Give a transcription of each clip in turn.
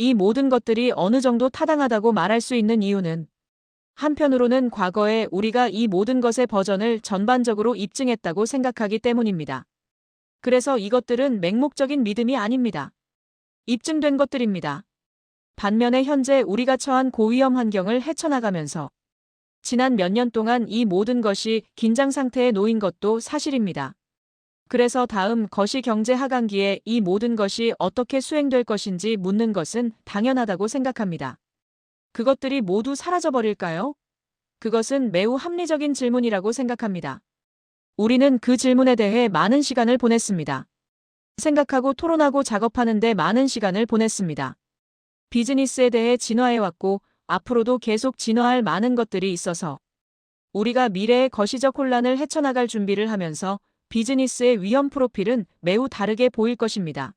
이 모든 것들이 어느 정도 타당하다고 말할 수 있는 이유는 한편으로는 과거에 우리가 이 모든 것의 버전을 전반적으로 입증했다고 생각하기 때문입니다. 그래서 이것들은 맹목적인 믿음이 아닙니다. 입증된 것들입니다. 반면에 현재 우리가 처한 고위험 환경을 헤쳐나가면서 지난 몇 년 동안 이 모든 것이 긴장 상태에 놓인 것도 사실입니다. 그래서 다음 거시경제 하강기에 이 모든 것이 어떻게 수행될 것인지 묻는 것은 당연하다고 생각합니다. 그것들이 모두 사라져버릴까요? 그것은 매우 합리적인 질문이라고 생각합니다. 우리는 그 질문에 대해 많은 시간을 보냈습니다. 생각하고 토론하고 작업하는 데 많은 시간을 보냈습니다. 비즈니스에 대해 진화해왔고 앞으로도 계속 진화할 많은 것들이 있어서 우리가 미래의 거시적 혼란을 헤쳐나갈 준비를 하면서 비즈니스의 위험 프로필은 매우 다르게 보일 것입니다.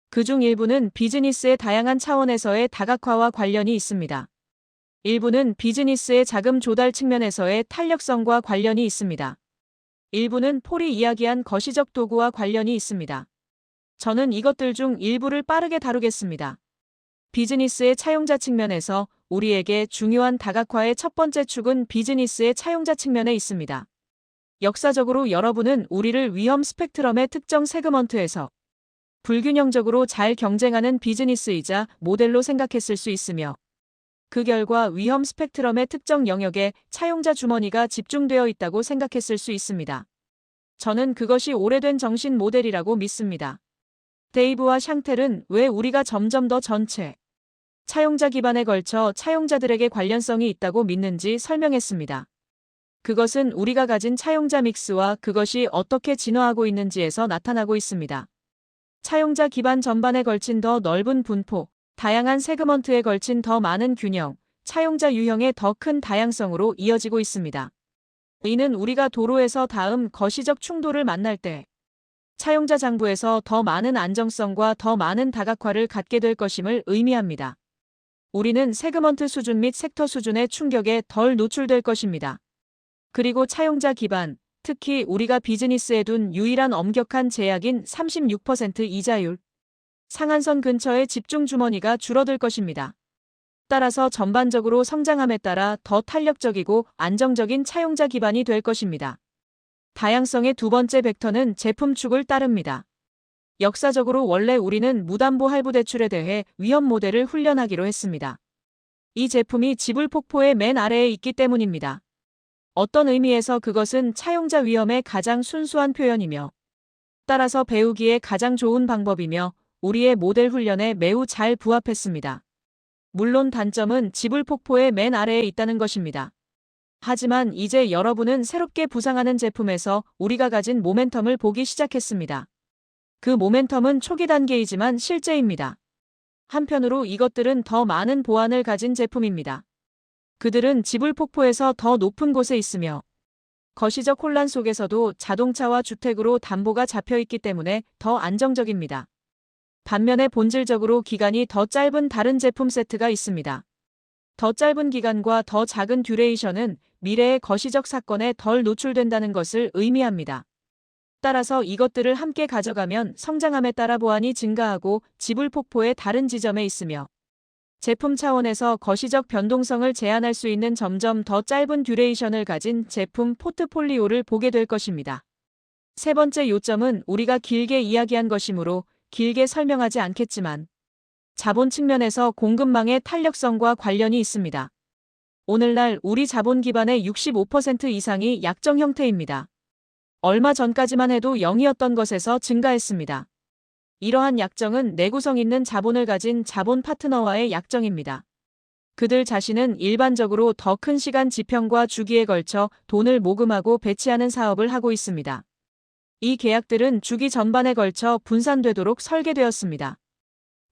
그중 일부는 비즈니스의 다양한 차원에서의 다각화와 관련이 있습니다. 일부는 비즈니스의 자금 조달 측면에서의 탄력성과 관련이 있습니다. 일부는 폴이 이야기한 거시적 도구와 관련이 있습니다. 저는 이것들 중 일부를 빠르게 다루겠습니다. 비즈니스의 차용자 측면에서 우리에게 중요한 다각화의 첫 번째 축은 비즈니스의 차용자 측면에 있습니다. 역사적으로 여러분은 우리를 위험 스펙트럼의 특정 세그먼트에서 불균형적으로 잘 경쟁하는 비즈니스이자 모델로 생각했을 수 있으며 그 결과 위험 스펙트럼의 특정 영역에 차용자 주머니가 집중되어 있다고 생각했을 수 있습니다. 저는 그것이 오래된 정신 모델이라고 믿습니다. 데이브와 샹텔은 왜 우리가 점점 더 전체 차용자 기반에 걸쳐 차용자들에게 관련성이 있다고 믿는지 설명했습니다. 그것은 우리가 가진 차용자 믹스와 그것이 어떻게 진화하고 있는지에서 나타나고 있습니다. 차용자 기반 전반에 걸친 더 넓은 분포, 다양한 세그먼트에 걸친 더 많은 균형, 차용자 유형의 더 큰 다양성으로 이어지고 있습니다. 이는 우리가 도로에서 다음 거시적 충돌을 만날 때 차용자 장부에서 더 많은 안정성과 더 많은 다각화를 갖게 될 것임을 의미합니다. 우리는 세그먼트 수준 및 섹터 수준의 충격에 덜 노출될 것입니다. 그리고 차용자 기반, 특히 우리가 비즈니스에 둔 유일한 엄격한 제약인 36% 이자율, 상한선 근처의 집중 주머니가 줄어들 것입니다. 따라서 전반적으로 성장함에 따라 더 탄력적이고 안정적인 차용자 기반이 될 것입니다. 다양성의 두 번째 벡터는 제품 축을 따릅니다. 역사적으로 원래 우리는 무담보 할부 대출에 대해 위험 모델을 훈련하기로 했습니다. 이 제품이 지불 폭포의 맨 아래에 있기 때문입니다. 어떤 의미에서 그것은 차용자 위험의 가장 순수한 표현이며 따라서 배우기에 가장 좋은 방법이며 우리의 모델 훈련에 매우 잘 부합했습니다. 물론 단점은 지불 폭포의 맨 아래에 있다는 것입니다. 하지만 이제 여러분은 새롭게 부상하는 제품에서 우리가 가진 모멘텀을 보기 시작했습니다. 그 모멘텀은 초기 단계이지만 실제입니다. 한편으로 이것들은 더 많은 보안을 가진 제품입니다. 그들은 지불 폭포에서 더 높은 곳에 있으며 거시적 혼란 속에서도 자동차와 주택으로 담보가 잡혀있기 때문에 더 안정적입니다. 반면에 본질적으로 기간이 더 짧은 다른 제품 세트가 있습니다. 더 짧은 기간과 더 작은 듀레이션은 미래의 거시적 사건에 덜 노출된다는 것을 의미합니다. 따라서 이것들을 함께 가져가면 성장함에 따라 보안이 증가하고 지불 폭포의 다른 지점에 있으며 제품 차원에서 거시적 변동성을 제한할 수 있는 점점 더 짧은 듀레이션을 가진 제품 포트폴리오를 보게 될 것입니다. 세 번째 요점은 우리가 길게 이야기한 것이므로 길게 설명하지 않겠지만 자본 측면에서 공급망의 탄력성과 관련이 있습니다. 오늘날 우리 자본 기반의 65% 이상이 약정 형태입니다. 얼마 전까지만 해도 0이었던 것에서 증가했습니다. 이러한 약정은 내구성 있는 자본을 가진 자본 파트너와의 약정입니다. 그들 자신은 일반적으로 더 큰 시간 지평과 주기에 걸쳐 돈을 모금하고 배치하는 사업을 하고 있습니다. 이 계약들은 주기 전반에 걸쳐 분산되도록 설계되었습니다.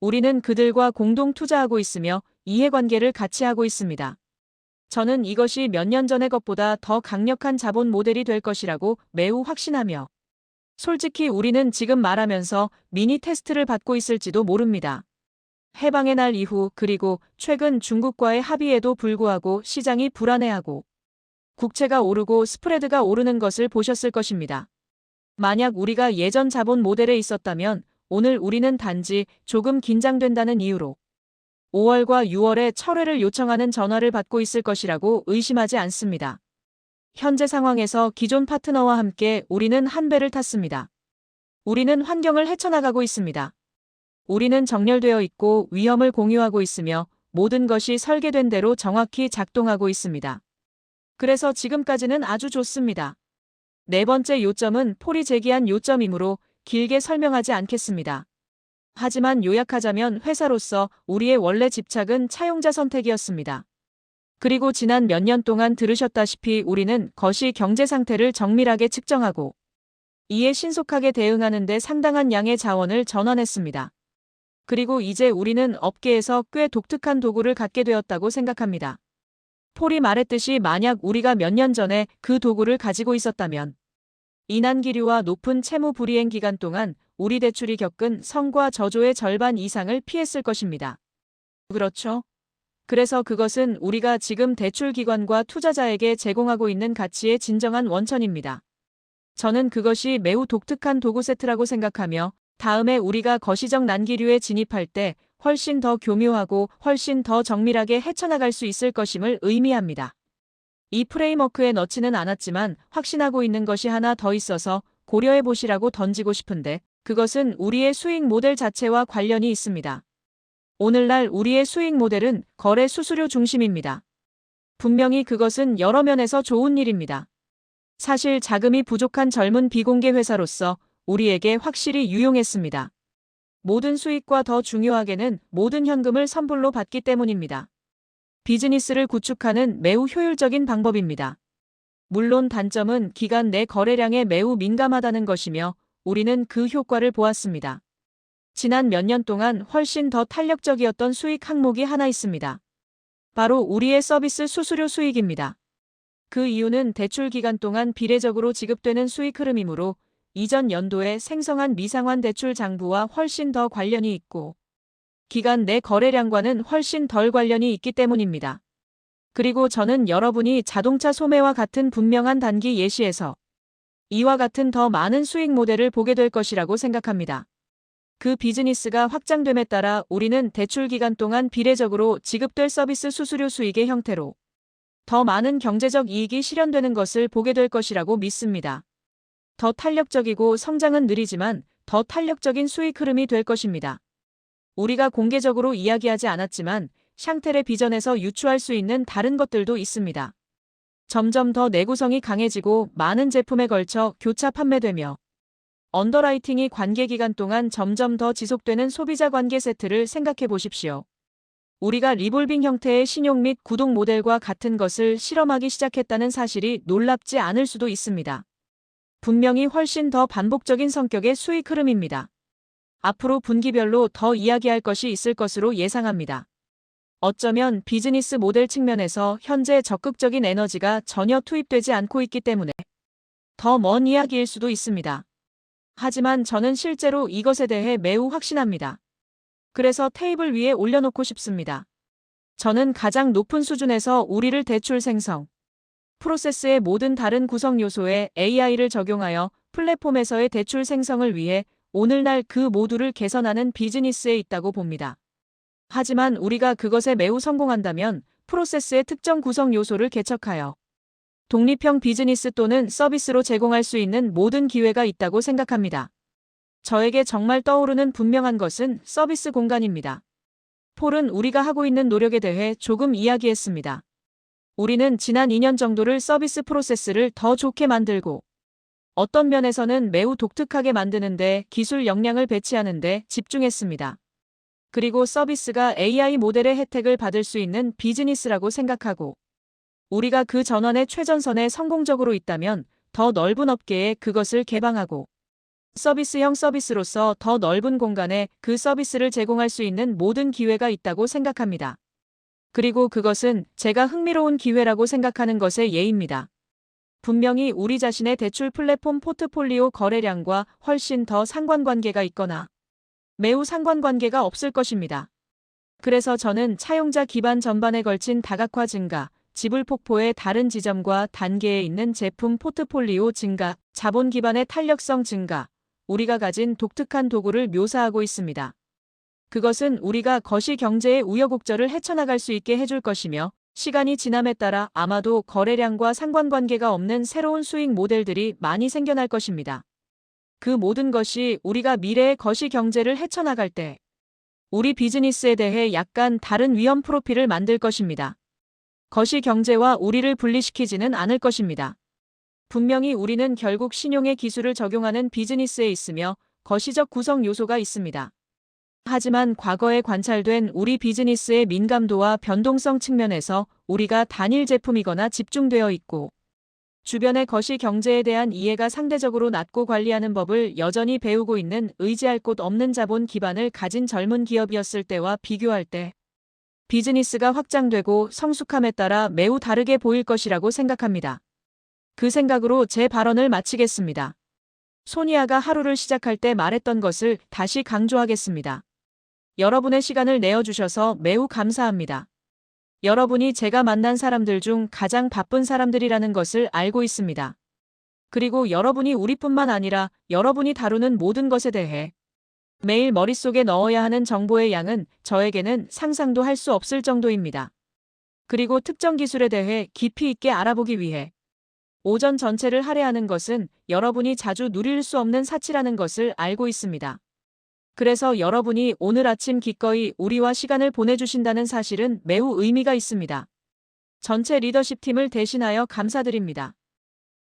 우리는 그들과 공동 투자하고 있으며 이해관계를 같이 하고 있습니다. 저는 이것이 몇 년 전의 것보다 더 강력한 자본 모델이 될 것이라고 매우 확신하며 솔직히 우리는 지금 말하면서 미니 테스트를 받고 있을지도 모릅니다. 해방의 날 이후 그리고 최근 중국과의 합의에도 불구하고 시장이 불안해하고 국채가 오르고 스프레드가 오르는 것을 보셨을 것입니다. 만약 우리가 예전 자본 모델에 있었다면 오늘 우리는 단지 조금 긴장된다는 이유로 5월과 6월에 철회를 요청하는 전화를 받고 있을 것이라고 의심하지 않습니다. 현재 상황에서 기존 파트너와 함께 우리는 한 배를 탔습니다. 우리는 환경을 헤쳐나가고 있습니다. 우리는 정렬되어 있고 위험을 공유하고 있으며 모든 것이 설계된 대로 정확히 작동하고 있습니다. 그래서 지금까지는 아주 좋습니다. 네 번째 요점은 폴이 제기한 요점이므로 길게 설명하지 않겠습니다. 하지만 요약하자면 회사로서 우리의 원래 집착은 차용자 선택이었습니다. 그리고 지난 몇 년 동안 들으셨다시피 우리는 거시 경제 상태를 정밀하게 측정하고 이에 신속하게 대응하는 데 상당한 양의 자원을 전환했습니다. 그리고 이제 우리는 업계에서 꽤 독특한 도구를 갖게 되었다고 생각합니다. 폴이 말했듯이 만약 우리가 몇 년 전에 그 도구를 가지고 있었다면 인한기류와 높은 채무 불이행 기간 동안 우리 대출이 겪은 성과 저조의 절반 이상을 피했을 것입니다. 그렇죠? 그래서 그것은 우리가 지금 대출기관과 투자자에게 제공하고 있는 가치의 진정한 원천입니다. 저는 그것이 매우 독특한 도구 세트라고 생각하며 다음에 우리가 거시적 난기류에 진입할 때 훨씬 더 교묘하고 훨씬 더 정밀하게 헤쳐나갈 수 있을 것임을 의미합니다. 이 프레임워크에 넣지는 않았지만 확신하고 있는 것이 하나 더 있어서 고려해 보시라고 던지고 싶은데 그것은 우리의 수익 모델 자체와 관련이 있습니다. 오늘날 우리의 수익 모델은 거래 수수료 중심입니다. 분명히 그것은 여러 면에서 좋은 일입니다. 사실 자금이 부족한 젊은 비공개 회사로서 우리에게 확실히 유용했습니다. 모든 수익과 더 중요하게는 모든 현금을 선불로 받기 때문입니다. 비즈니스를 구축하는 매우 효율적인 방법입니다. 물론 단점은 기간 내 거래량에 매우 민감하다는 것이며 우리는 그 효과를 보았습니다. 지난 몇 년 동안 훨씬 더 탄력적이었던 수익 항목이 하나 있습니다. 바로 우리의 서비스 수수료 수익입니다. 그 이유는 대출 기간 동안 비례적으로 지급되는 수익 흐름이므로 이전 연도에 생성한 미상환 대출 장부와 훨씬 더 관련이 있고 기간 내 거래량과는 훨씬 덜 관련이 있기 때문입니다. 그리고 저는 여러분이 자동차 소매와 같은 분명한 단기 예시에서 이와 같은 더 많은 수익 모델을 보게 될 것이라고 생각합니다. 그 비즈니스가 확장됨에 따라 우리는 대출 기간 동안 비례적으로 지급될 서비스 수수료 수익의 형태로 더 많은 경제적 이익이 실현되는 것을 보게 될 것이라고 믿습니다. 더 탄력적이고 성장은 느리지만 더 탄력적인 수익 흐름이 될 것입니다. 우리가 공개적으로 이야기하지 않았지만 샹텔의 비전에서 유추할 수 있는 다른 것들도 있습니다. 점점 더 내구성이 강해지고 많은 제품에 걸쳐 교차 판매되며 언더라이팅이 관계 기간 동안 점점 더 지속되는 소비자 관계 세트를 생각해 보십시오. 우리가 리볼빙 형태의 신용 및 구독 모델과 같은 것을 실험하기 시작했다는 사실이 놀랍지 않을 수도 있습니다. 분명히 훨씬 더 반복적인 성격의 수익 흐름입니다. 앞으로 분기별로 더 이야기할 것이 있을 것으로 예상합니다. 어쩌면 비즈니스 모델 측면에서 현재 적극적인 에너지가 전혀 투입되지 않고 있기 때문에 더 먼 이야기일 수도 있습니다. 하지만 저는 실제로 이것에 대해 매우 확신합니다. 그래서 테이블 위에 올려놓고 싶습니다. 저는 가장 높은 수준에서 우리를 대출 생성, 프로세스의 모든 다른 구성 요소에 AI를 적용하여 플랫폼에서의 대출 생성을 위해 오늘날 그 모두를 개선하는 비즈니스에 있다고 봅니다. 하지만 우리가 그것에 매우 성공한다면 프로세스의 특정 구성 요소를 개척하여 독립형 비즈니스 또는 서비스로 제공할 수 있는 모든 기회가 있다고 생각합니다. 저에게 정말 떠오르는 분명한 것은 서비스 공간입니다. 폴은 우리가 하고 있는 노력에 대해 조금 이야기했습니다. 우리는 지난 2년 정도를 서비스 프로세스를 더 좋게 만들고 어떤 면에서는 매우 독특하게 만드는데 기술 역량을 배치하는데 집중했습니다. 그리고 서비스가 AI 모델의 혜택을 받을 수 있는 비즈니스라고 생각하고 우리가 그 전환의 최전선에 성공적으로 있다면 더 넓은 업계에 그것을 개방하고 서비스형 서비스로서 더 넓은 공간에 그 서비스를 제공할 수 있는 모든 기회가 있다고 생각합니다. 그리고 그것은 제가 흥미로운 기회라고 생각하는 것의 예입니다. 분명히 우리 자신의 대출 플랫폼 포트폴리오 거래량과 훨씬 더 상관관계가 있거나 매우 상관관계가 없을 것입니다. 그래서 저는 차용자 기반 전반에 걸친 다각화 증가, 지불 폭포의 다른 지점과 단계에 있는 제품 포트폴리오 증가, 자본 기반의 탄력성 증가, 우리가 가진 독특한 도구를 묘사하고 있습니다. 그것은 우리가 거시경제의 우여곡절을 헤쳐나갈 수 있게 해줄 것이며 시간이 지남에 따라 아마도 거래량과 상관관계가 없는 새로운 수익 모델들이 많이 생겨날 것입니다. 그 모든 것이 우리가 미래의 거시경제를 헤쳐나갈 때 우리 비즈니스에 대해 약간 다른 위험 프로필을 만들 것입니다. 거시경제와 우리를 분리시키지는 않을 것입니다. 분명히 우리는 결국 신용의 기술을 적용하는 비즈니스에 있으며 거시적 구성 요소가 있습니다. 하지만 과거에 관찰된 우리 비즈니스의 민감도와 변동성 측면에서 우리가 단일 제품이거나 집중되어 있고 주변의 거시 경제에 대한 이해가 상대적으로 낮고 관리하는 법을 여전히 배우고 있는 의지할 곳 없는 자본 기반을 가진 젊은 기업이었을 때와 비교할 때 비즈니스가 확장되고 성숙함에 따라 매우 다르게 보일 것이라고 생각합니다. 그 생각으로 제 발언을 마치겠습니다. 소니아가 하루를 시작할 때 말했던 것을 다시 강조하겠습니다. 여러분의 시간을 내어주셔서 매우 감사합니다. 여러분이 제가 만난 사람들 중 가장 바쁜 사람들이라는 것을 알고 있습니다. 그리고 여러분이 우리뿐만 아니라 여러분이 다루는 모든 것에 대해 매일 머릿속에 넣어야 하는 정보의 양은 저에게는 상상도 할 수 없을 정도입니다. 그리고 특정 기술에 대해 깊이 있게 알아보기 위해 오전 전체를 할애하는 것은 여러분이 자주 누릴 수 없는 사치라는 것을 알고 있습니다. 그래서 여러분이 오늘 아침 기꺼이 우리와 시간을 보내주신다는 사실은 매우 의미가 있습니다. 전체 리더십 팀을 대신하여 감사드립니다.